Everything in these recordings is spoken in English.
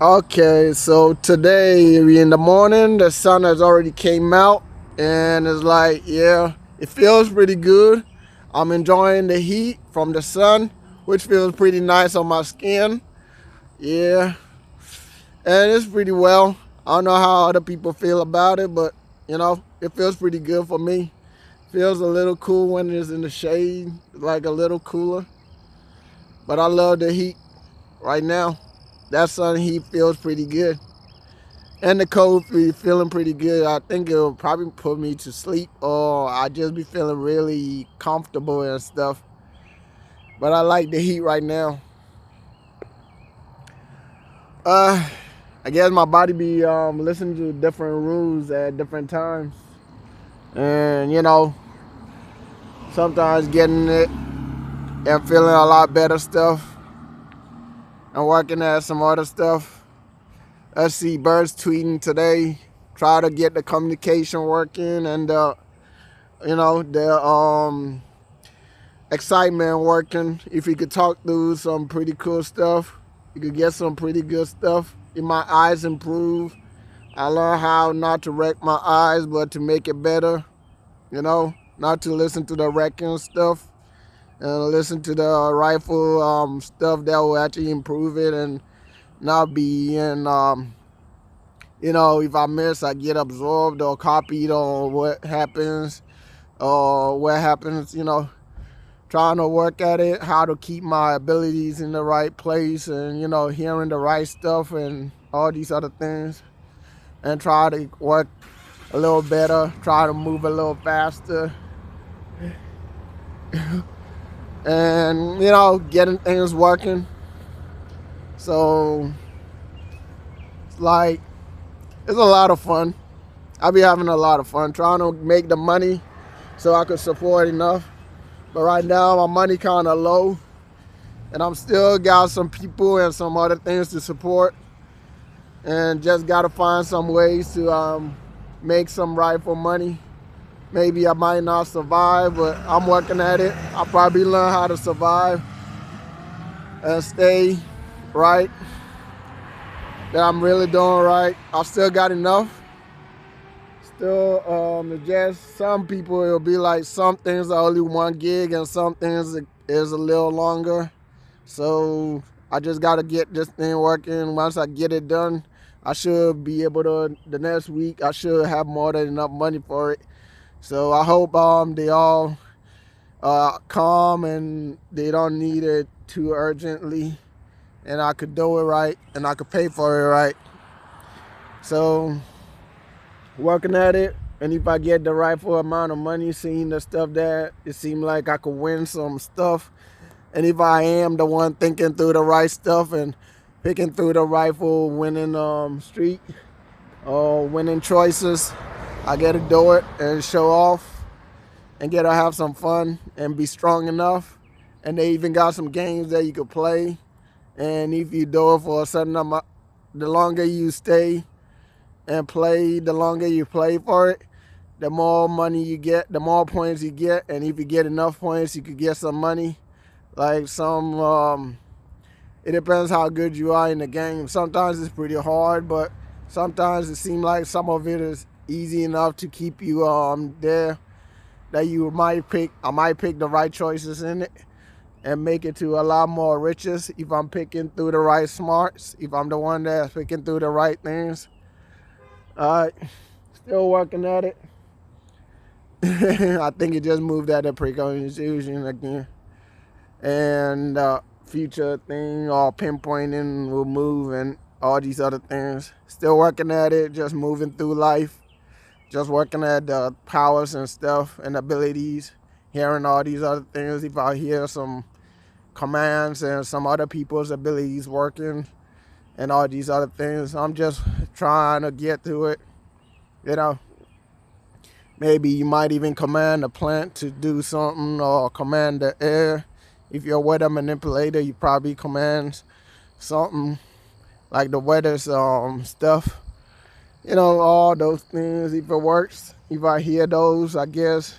Okay, so today in the morning the sun has already came out and it's like, yeah, it feels pretty good. I'm enjoying the heat from the sun, which feels pretty nice on my skin. Yeah, and it's pretty well. I don't know how other people feel about it, but it feels pretty good for me. Feels a little cool when it's in the shade, like a little cooler. But I love the heat right now. That sun heat feels pretty good. And the cold be feeling pretty good. I think it'll probably put me to sleep, or I just be feeling really comfortable and stuff. But I like the heat right now. Uh, I guess my body be listening to different rules at different times, and sometimes getting it and feeling a lot better stuff, and working at some other stuff. Let's see, birds tweeting today. Try to get the communication working and the excitement working. If you could talk through some pretty cool stuff, you could get some pretty good stuff. If my eyes improve, I learned how not to wreck my eyes, but to make it better. Not to listen to the wrecking stuff and listen to the rifle stuff that will actually improve it and not be in. If I miss, I get absorbed or copied on what happens or what happens. Trying to work at it, how to keep my abilities in the right place and, hearing the right stuff and all these other things. And try to work a little better, try to move a little faster. And, getting things working. So, it's like, it's a lot of fun. I be having a lot of fun trying to make the money so I could support enough. But right now, my money kind of low. And I'm still got some people and some other things to support. And just got to find some ways to make some rifle money. Maybe I might not survive, but I'm working at it. I'll probably learn how to survive and stay right. That I'm really doing right. I still got enough. Still, just some people, it'll be like some things are only 1 gig and some things is a little longer. So I just got to get this thing working. Once I get it done, I should be able to, the next week, I should have more than enough money for it. So I hope they all calm and they don't need it too urgently. And I could do it right and I could pay for it right. So working at it, and if I get the rightful amount of money, seeing the stuff that it seemed like I could win some stuff, and if I am the one thinking through the right stuff and picking through the rightful winning streak or winning choices, I get to do it and show off and get to have some fun and be strong enough. And they even got some games that you could play, and if you do it for a certain amount, the longer you stay and play, the longer you play for it, the more money you get, the more points you get. And if you get enough points, you could get some money. Like it depends how good you are in the game. Sometimes it's pretty hard, but sometimes it seems like some of it is easy enough to keep you there, that I might pick the right choices in it and make it to a lot more riches if I'm picking through the right smarts, if I'm the one that's picking through the right things. Still working at it. I think it just moved out of precaution again. And future thing or pinpointing will move and all these other things. Still working at it, just moving through life. Just working at the powers and stuff and abilities. Hearing all these other things. If I hear some commands and some other people's abilities working and all these other things, I'm just trying to get to it. Maybe you might even command a plant to do something or command the air. If you're a weather manipulator, you probably command something like the weather's stuff. All those things. If it works, if I hear those, I guess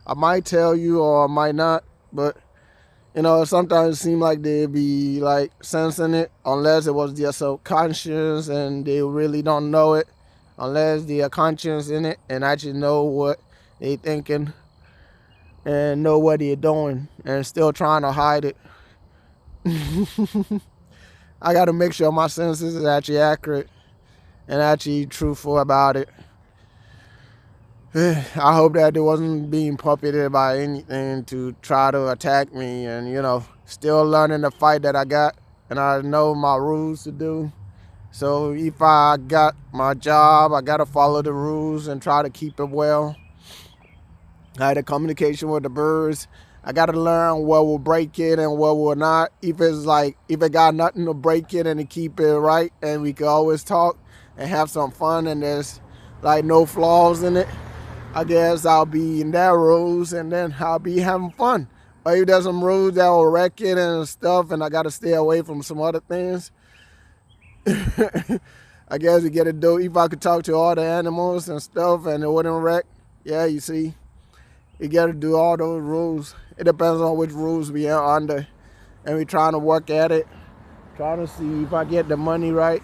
I might tell you or I might not. But You know, sometimes it seems like they be like sensing it, unless it was their subconscious and they really don't know it, unless they are conscious in it and actually know what they thinking and know what they're doing and still trying to hide it. I got to make sure my senses is actually accurate and actually truthful about it. I hope that it wasn't being puppeted by anything to try to attack me, and you know, still learning the fight that I got, and I know my rules to do. So if I got my job, I gotta follow the rules and try to keep it well. I had a communication with the birds. I gotta learn what will break it and what will not. If it got nothing to break it and to keep it right, and we can always talk and have some fun, and there's like no flaws in it, I guess I'll be in that rules, and then I'll be having fun. Or if there's some rules that will wreck it and stuff, and I gotta stay away from some other things, I guess we get to do. If I could talk to all the animals and stuff and it wouldn't wreck, yeah, you see, you got to do all those rules. It depends on which rules we are under, and we're trying to work at it, trying to see if I get the money right.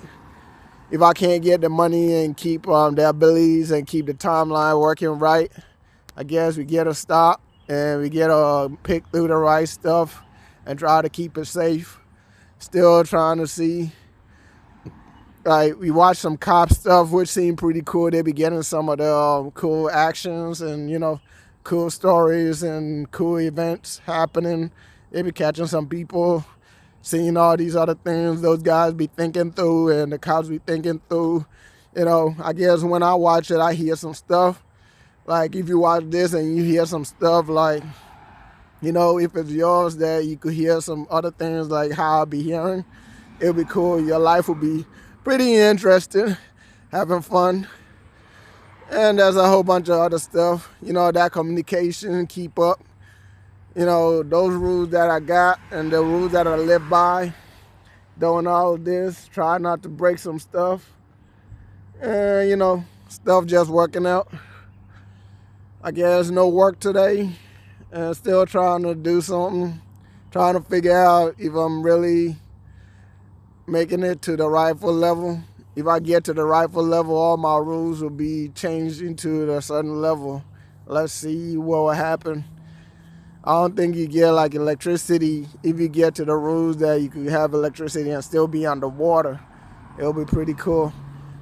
If I can't get the money and keep the abilities and keep the timeline working right, I guess we get to stop and we get to pick through the right stuff and try to keep it safe. Still trying to see. Like, we watched some cop stuff, which seemed pretty cool. They be getting some of the cool actions and, you know, cool stories and cool events happening. They be catching some people, seeing all these other things those guys be thinking through and the cops be thinking through. You know, I guess when I watch it, I hear some stuff. Like, if you watch this and you hear some stuff, like, you know, if it's yours, that you could hear some other things like how I'll be hearing, it'll be cool. Your life will be pretty interesting, having fun. And there's a whole bunch of other stuff, you know, that communication, keep up. You know, those rules that I got and the rules that I live by, doing all of this, try not to break some stuff. And, you know, stuff just working out. I guess no work today, and still trying to do something, trying to figure out if I'm really making it to the rightful level. If I get to the rightful level, all my rules will be changed into a certain level. Let's see what will happen. I don't think you get like electricity. If you get to the rules that you could have electricity and still be underwater, it'll be pretty cool.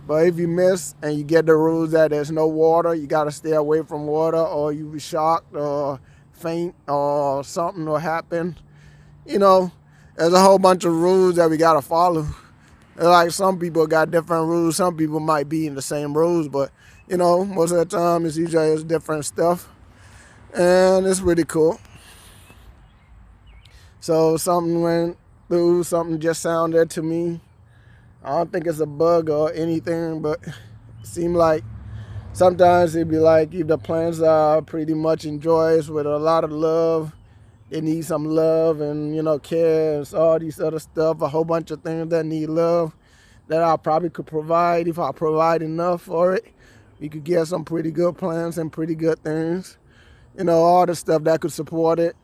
But if you miss and you get the rules that there's no water, you got to stay away from water, or you be shocked or faint or something will happen. You know, there's a whole bunch of rules that we got to follow. Like, some people got different rules. Some people might be in the same rules, but, you know, most of the time it's usually different stuff. And it's really cool. So something went through, something just sounded to me. I don't think it's a bug or anything, but it seemed like sometimes it'd be like if the plants are pretty much enjoyed with a lot of love, they need some love and, you know, care and all these other stuff, a whole bunch of things that need love that I probably could provide if I provide enough for it. We could get some pretty good plants and pretty good things, you know, all the stuff that could support it.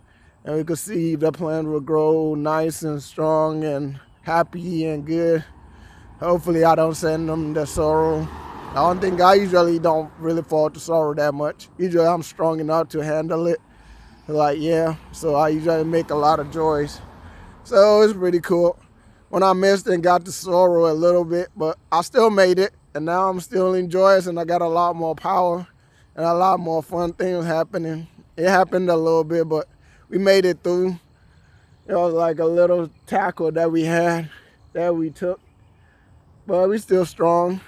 And we could see if the plant will grow nice and strong and happy and good. Hopefully I don't send them the sorrow. I usually don't really fall to sorrow that much. Usually I'm strong enough to handle it. Like, yeah, so I usually make a lot of joys. So it's pretty cool. When I missed and got the sorrow a little bit, but I still made it. And now I'm still enjoying, and I got a lot more power and a lot more fun things happening. It happened a little bit, but we made it through. It was like a little tackle that we had, that we took. But we still strong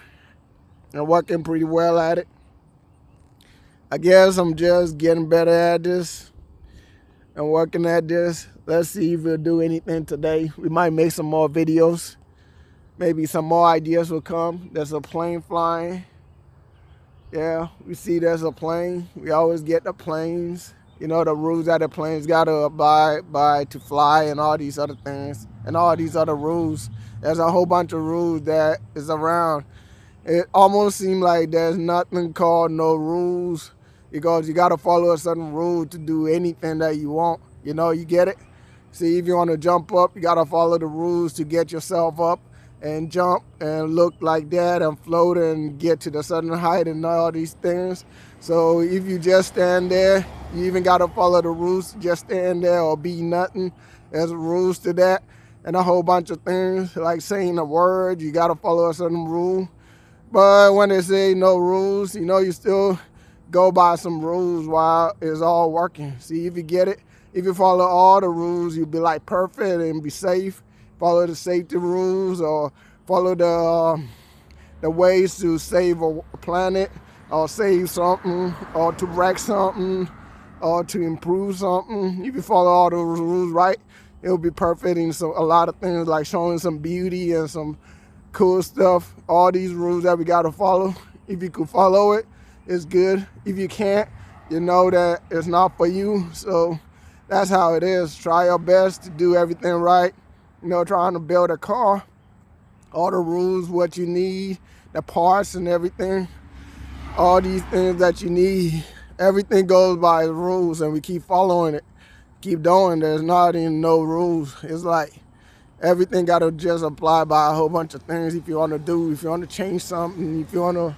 and working pretty well at it. I guess I'm just getting better at this and working at this. Let's see if we'll do anything today. We might make some more videos. Maybe some more ideas will come. There's a plane flying. Yeah, we see there's a plane. We always get the planes. You know, the rules that the planes got to abide by to fly and all these other things and all these other rules. There's a whole bunch of rules that is around. It almost seems like there's nothing called no rules, because you got to follow a certain rule to do anything that you want. You know, you get it? See, if you want to jump up, you got to follow the rules to get yourself up and jump and look like that and float and get to the certain height and all these things. So if you just stand there, you even got to follow the rules to just stand there or be nothing. There's rules to that and a whole bunch of things like saying a word. You got to follow a certain rule. But when they say no rules, you still go by some rules while it's all working. See, if you get it, if you follow all the rules, you'll be like perfect and be safe. Follow the safety rules or follow the ways to save a planet or save something or to wreck something or to improve something. If you follow all those rules right, it'll be perfect in a lot of things like showing some beauty and some cool stuff. All these rules that we got to follow. If you can follow it, it's good. If you can't, you know that it's not for you. So that's how it is. Try your best to do everything right. Trying to build a car, all the rules, what you need, the parts and everything, all these things that you need, everything goes by the rules and we keep following it, keep doing. There's not even no rules. It's like everything got to just apply by a whole bunch of things if you want to do, if you want to change something, if you want to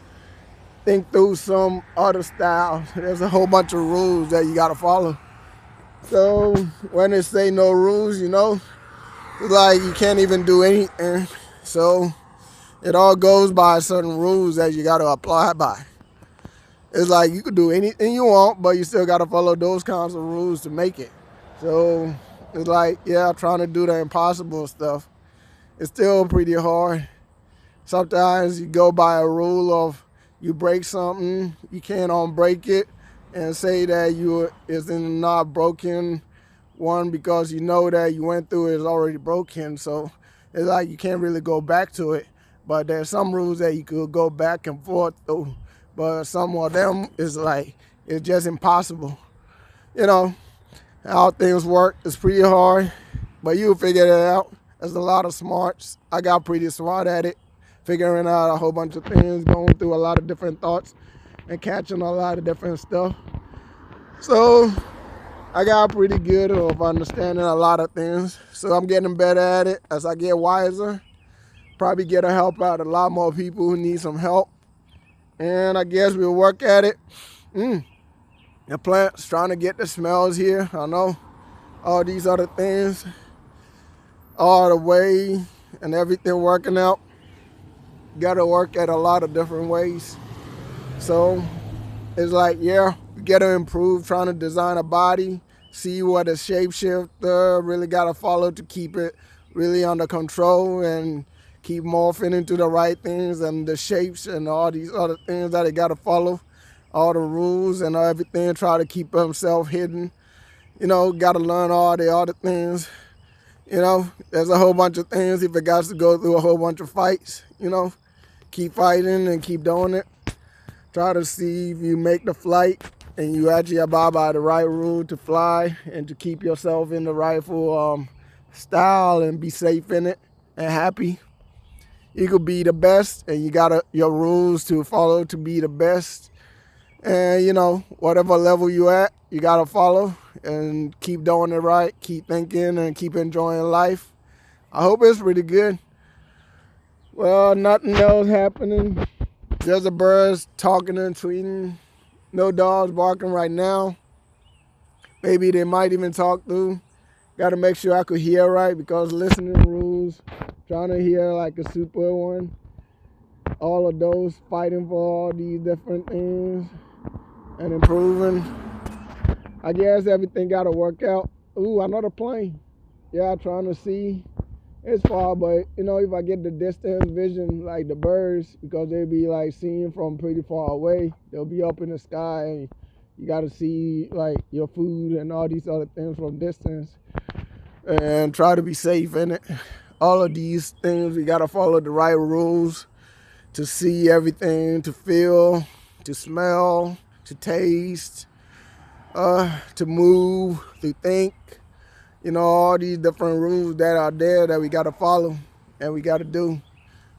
think through some other style. There's a whole bunch of rules that you got to follow. So when they say no rules, it's like you can't even do anything. So it all goes by certain rules that you got to apply by. It's like you could do anything you want, but you still got to follow those kinds of rules to make it. So it's like, yeah, trying to do the impossible stuff. It's still pretty hard. Sometimes you go by a rule of you break something, you can't unbreak it and say that it's not broken one because you know that you went through it is already broken. So it's like you can't really go back to it. But there's some rules that you could go back and forth through. But some of them is like, it's just impossible. How things work is pretty hard, but you'll figure it out. There's a lot of smarts. I got pretty smart at it, figuring out a whole bunch of things, going through a lot of different thoughts and catching a lot of different stuff. So I got pretty good of understanding a lot of things. So I'm getting better at it as I get wiser. Probably get to help out a lot more people who need some help. And I guess we'll work at it. The plant's trying to get the smells here. I know all these other things, all the way and everything working out. Got to work at a lot of different ways. So it's like, yeah, we got to improve, trying to design a body, see what a shapeshifter really got to follow to keep it really under control and keep morphing into the right things and the shapes and all these other things that they got to follow, all the rules and everything, try to keep himself hidden. Got to learn all the other things. There's a whole bunch of things if it got to go through a whole bunch of fights, keep fighting and keep doing it. Try to see if you make the flight and you actually abide by the right rule to fly and to keep yourself in the rightful style and be safe in it and happy. You could be the best and you got your rules to follow to be the best. And, whatever level you at, you got to follow and keep doing it right, keep thinking and keep enjoying life. I hope it's pretty good. Well, nothing else happening. There's the birds talking and tweeting. No dogs barking right now. Maybe they might even talk through. Got to make sure I could hear right because listening rules. Trying to hear like a super one. All of those fighting for all these different things and improving. I guess everything got to work out. Ooh, another plane. Yeah, trying to see. It's far, but if I get the distance vision, like the birds, because they'll be like seeing from pretty far away, they'll be up in the sky. And you got to see like your food and all these other things from distance and try to be safe in it. All of these things, we got to follow the right rules to see everything, to feel, to smell, to taste, to move, to think. All these different rules that are there that we got to follow and we got to do.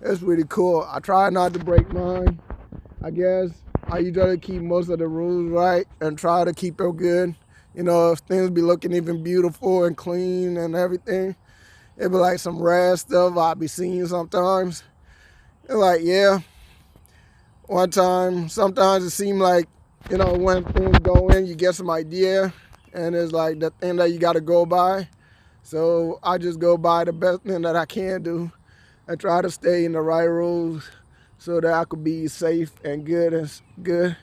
It's really cool. I try not to break mine. I guess I usually keep most of the rules right and try to keep it good. You know, if things be looking even beautiful and clean and everything, it be like some rare stuff I be seeing sometimes. It's like, yeah, one time, sometimes it seems like, you know, when things go in, you get some idea, and it's like the thing that you got to go by. So I just go by the best thing that I can do and try to stay in the right rules so that I could be safe and good.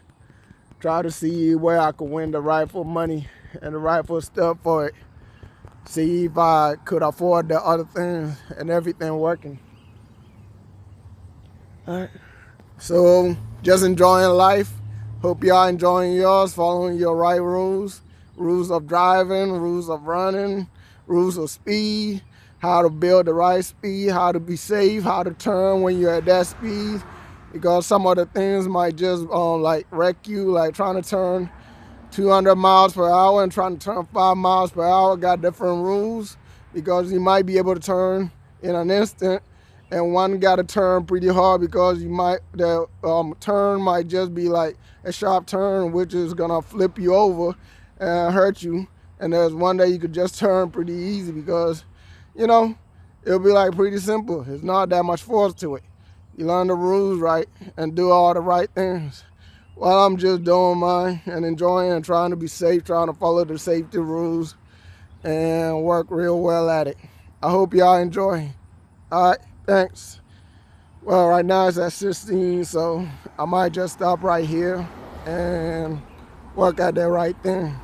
Try to see where I could win the rightful money and the rightful stuff for it. See if I could afford the other things and everything working. All right. So just enjoying life. Hope y'all enjoying yours, following your right rules. Rules of driving, rules of running, rules of speed, how to build the right speed, how to be safe, how to turn when you're at that speed. Because some of the things might just like wreck you, like trying to turn 200 miles per hour and trying to turn 5 miles per hour got different rules, because you might be able to turn in an instant, and one got to turn pretty hard because the turn might just be like a sharp turn, which is gonna flip you over and hurt you. And there's one that you could just turn pretty easy because, you know, it'll be like pretty simple. It's not that much force to it. You learn the rules right and do all the right things. Well, I'm just doing mine and enjoying and trying to be safe, trying to follow the safety rules and work real well at it. I hope y'all enjoy. All right, thanks. Well, right now it's at 16, so I might just stop right here and work at that right thing.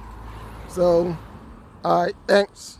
So, all right, thanks.